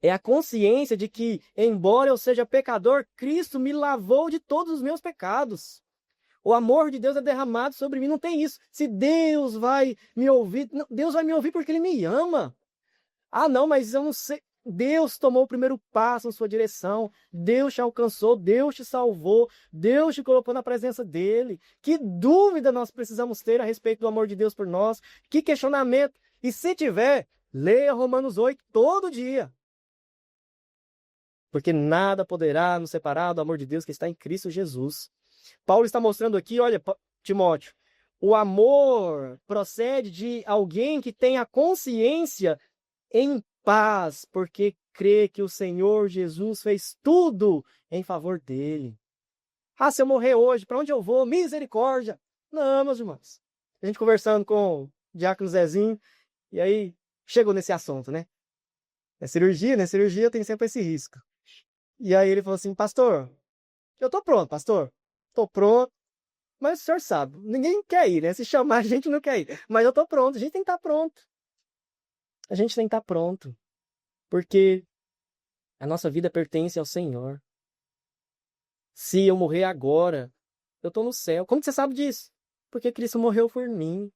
é a consciência de que, embora eu seja pecador, Cristo me lavou de todos os meus pecados. O amor de Deus é derramado sobre mim. Não tem isso. Se Deus vai me ouvir, Deus vai me ouvir porque Ele me ama. Ah, não, mas eu não sei. Deus tomou o primeiro passo em sua direção. Deus te alcançou, Deus te salvou, Deus te colocou na presença dEle. Que dúvida nós precisamos ter a respeito do amor de Deus por nós? Que questionamento? E se tiver, leia Romanos 8 todo dia. Porque nada poderá nos separar do amor de Deus que está em Cristo Jesus. Paulo está mostrando aqui, olha, Timóteo, o amor procede de alguém que tem a consciência em paz, porque crê que o Senhor Jesus fez tudo em favor dele. Ah, se eu morrer hoje, para onde eu vou? Misericórdia! Não, meus irmãos. A gente conversando com o diácono Zezinho, e aí chegou nesse assunto, né? É cirurgia, né? Cirurgia tem sempre esse risco. E aí ele falou assim, pastor, eu tô pronto, pastor. Tô pronto. Mas o senhor sabe, ninguém quer ir, né? Se chamar, a gente não quer ir. Mas eu tô pronto, a gente tem que estar pronto. A gente tem que estar pronto. Porque a nossa vida pertence ao Senhor. Se eu morrer agora, eu tô no céu. Como que você sabe disso? Porque Cristo morreu por mim.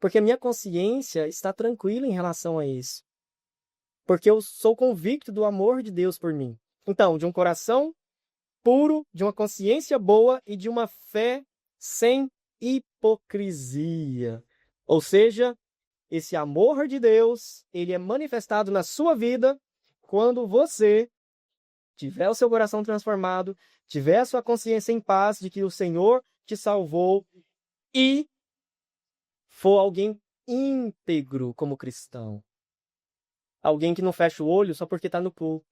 Porque a minha consciência está tranquila em relação a isso. Porque eu sou convicto do amor de Deus por mim. Então, de um coração puro, de uma consciência boa e de uma fé sem hipocrisia. Ou seja, esse amor de Deus, ele é manifestado na sua vida quando você tiver o seu coração transformado, tiver a sua consciência em paz de que o Senhor te salvou e for alguém íntegro como cristão. Alguém que não fecha o olho só porque está no culto.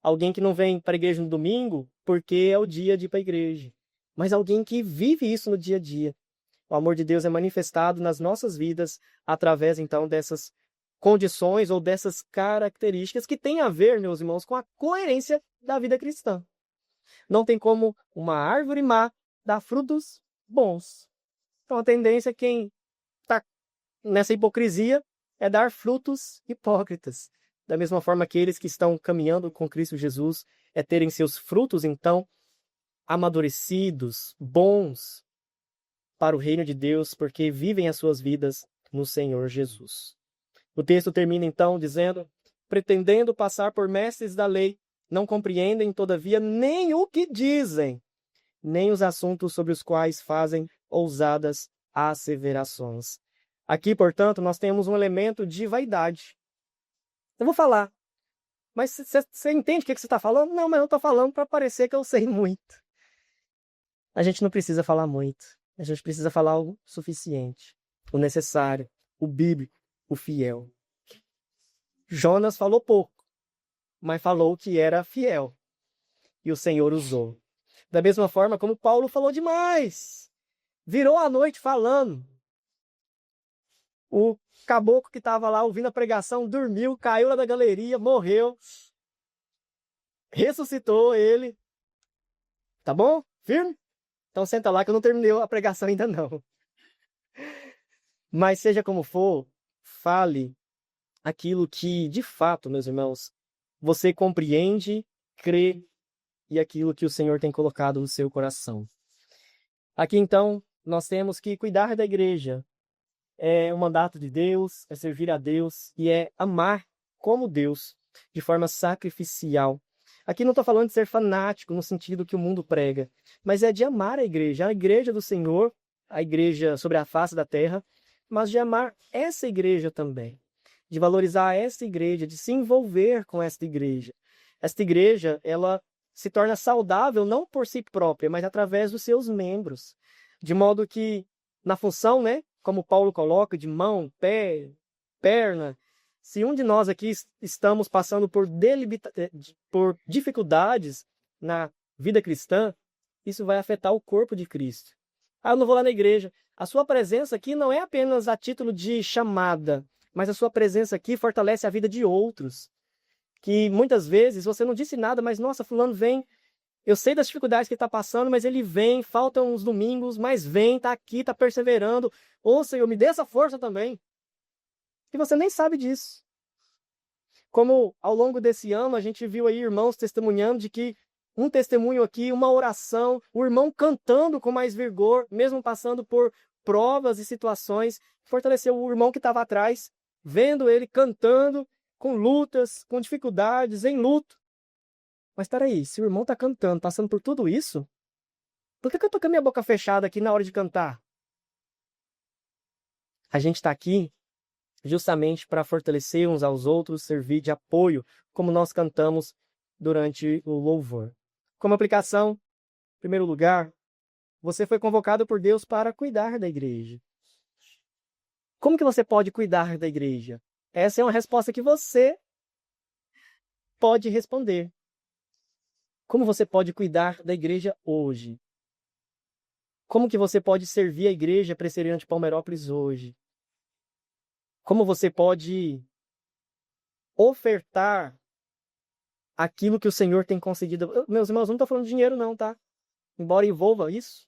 Alguém que não vem para a igreja no domingo porque é o dia de ir para a igreja. Mas alguém que vive isso no dia a dia. O amor de Deus é manifestado nas nossas vidas através, então, dessas condições ou dessas características que têm a ver, meus irmãos, com a coerência da vida cristã. Não tem como uma árvore má dar frutos bons. Então, a tendência é quem está nessa hipocrisia é dar frutos hipócritas. Da mesma forma, aqueles que estão caminhando com Cristo Jesus é terem seus frutos, então, amadurecidos, bons, para o reino de Deus, porque vivem as suas vidas no Senhor Jesus. O texto termina então dizendo: pretendendo passar por mestres da lei, não compreendem, todavia, nem o que dizem, nem os assuntos sobre os quais fazem ousadas asseverações. Aqui, portanto, nós temos um elemento de vaidade. Eu vou falar, mas você entende o que você está falando? Não, mas eu estou falando para parecer que eu sei muito. A gente não precisa falar muito. A gente precisa falar o suficiente, o necessário, o bíblico, o fiel. Jonas falou pouco, mas falou que era fiel. E o Senhor usou. Da mesma forma como Paulo falou demais. Virou a noite falando. O caboclo que estava lá ouvindo a pregação dormiu, caiu lá da galeria, morreu. Ressuscitou ele. Tá bom? Firme? Então senta lá que eu não terminei a pregação ainda não. Mas seja como for, fale aquilo que, de fato, meus irmãos, você compreende, crê e aquilo que o Senhor tem colocado no seu coração. Aqui, então, nós temos que cuidar da igreja. É o mandato de Deus, é servir a Deus e é amar como Deus, de forma sacrificial. Aqui não estou falando de ser fanático no sentido que o mundo prega, mas é de amar a igreja do Senhor, a igreja sobre a face da terra, mas de amar essa igreja também, de valorizar essa igreja, de se envolver com esta igreja. Esta igreja, ela se torna saudável não por si própria, mas através dos seus membros, de modo que na função, né, como Paulo coloca, de mão, pé, perna, se um de nós aqui estamos passando por dificuldades na vida cristã, isso vai afetar o corpo de Cristo. Ah, eu não vou lá na igreja. A sua presença aqui não é apenas a título de chamada, mas a sua presença aqui fortalece a vida de outros. Que muitas vezes você não disse nada, mas nossa, fulano vem. Eu sei das dificuldades que ele está passando, mas ele vem, faltam uns domingos, mas vem, está aqui, está perseverando. Ô Senhor, me dê essa força também. E você nem sabe disso. Como ao longo desse ano a gente viu aí irmãos testemunhando de que um testemunho aqui, uma oração, o irmão cantando com mais vigor, mesmo passando por provas e situações, fortaleceu o irmão que estava atrás, vendo ele cantando com lutas, com dificuldades, em luto. Mas espera aí, se o irmão está cantando, passando por tudo isso, por que eu estou com a minha boca fechada aqui na hora de cantar? A gente está aqui justamente para fortalecer uns aos outros, servir de apoio, como nós cantamos durante o louvor. Como aplicação, em primeiro lugar, você foi convocado por Deus para cuidar da igreja. Como que você pode cuidar da igreja? Essa é uma resposta que você pode responder. Como você pode cuidar da igreja hoje? Como que você pode servir a igreja presbiteriana de Palmeirópolis hoje? Como você pode ofertar aquilo que o Senhor tem concedido? Meus irmãos, não estou falando de dinheiro não, tá? Embora envolva isso.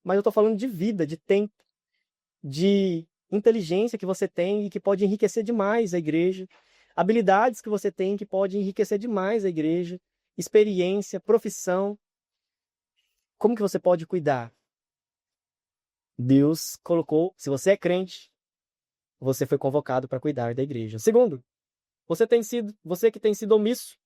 mas eu estou falando de vida, de tempo, de inteligência que você tem e que pode enriquecer demais a igreja, habilidades que você tem que pode enriquecer demais a igreja, experiência, profissão. Como que você pode cuidar? Deus colocou, se você é crente, você foi convocado para cuidar da igreja. Segundo, você que tem sido omisso,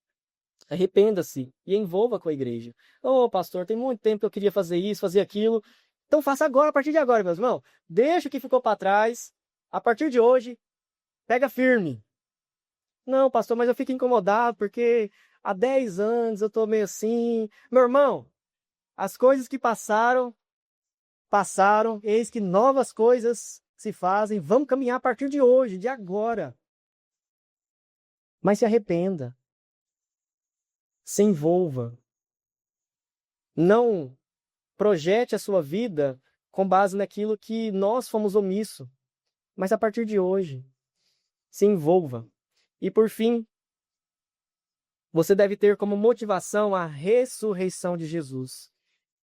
arrependa-se e envolva com a igreja. Ô, pastor, tem muito tempo que eu queria fazer isso, fazer aquilo. Então faça agora, a partir de agora, meus irmãos. Deixa o que ficou para trás. A partir de hoje, pega firme. Não, pastor, mas eu fico incomodado porque há 10 anos eu tô meio assim. Meu irmão, as coisas que passaram, passaram. Eis que novas coisas se fazem. Vamos caminhar a partir de hoje, de agora. Mas se arrependa. Se envolva. Não projete a sua vida com base naquilo que nós fomos omissos. Mas a partir de hoje, se envolva. E por fim, você deve ter como motivação a ressurreição de Jesus.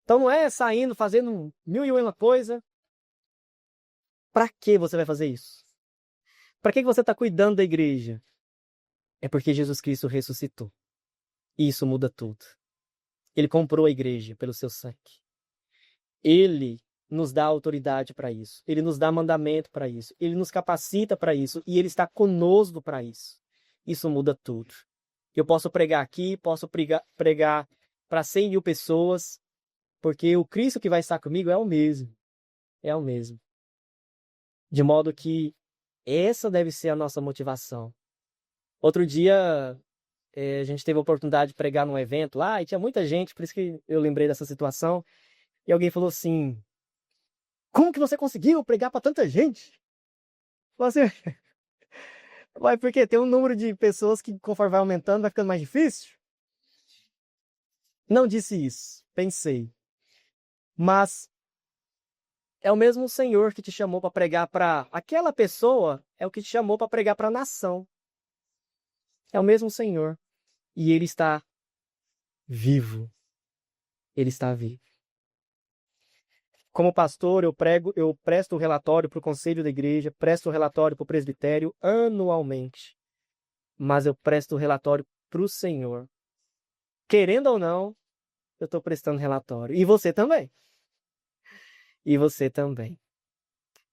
Então não é saindo, fazendo mil e uma coisa. Para que você vai fazer isso? Para que você está cuidando da igreja? É porque Jesus Cristo ressuscitou. E isso muda tudo. Ele comprou a igreja pelo seu sangue. Ele nos dá autoridade para isso. Ele nos dá mandamento para isso. Ele nos capacita para isso. E Ele está conosco para isso. Isso muda tudo. Eu posso pregar aqui, posso pregar para 100 mil pessoas, porque o Cristo que vai estar comigo é o mesmo. É o mesmo. De modo que essa deve ser a nossa motivação. Outro dia, a gente teve a oportunidade de pregar num evento lá, e tinha muita gente, por isso que eu lembrei dessa situação. E alguém falou assim: como que você conseguiu pregar para tanta gente? Você... Vai porque tem um número de pessoas que, conforme vai aumentando, vai ficando mais difícil? Não disse isso, pensei. Mas é o mesmo Senhor que te chamou para pregar para aquela pessoa, é o que te chamou para pregar para a nação. É o mesmo Senhor. E Ele está vivo. Ele está vivo. Como pastor, eu presto o relatório para o conselho da igreja, presto o relatório para o presbitério anualmente. Mas eu presto o relatório para o Senhor. Querendo ou não, eu estou prestando relatório. E você também. E você também.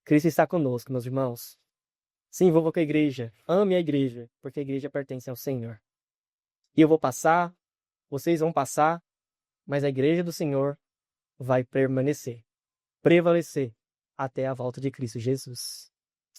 Cristo está conosco, meus irmãos. Se envolva com a igreja. Ame a igreja, porque a igreja pertence ao Senhor. E eu vou passar, vocês vão passar, mas a igreja do Senhor vai permanecer, prevalecer até a volta de Cristo Jesus.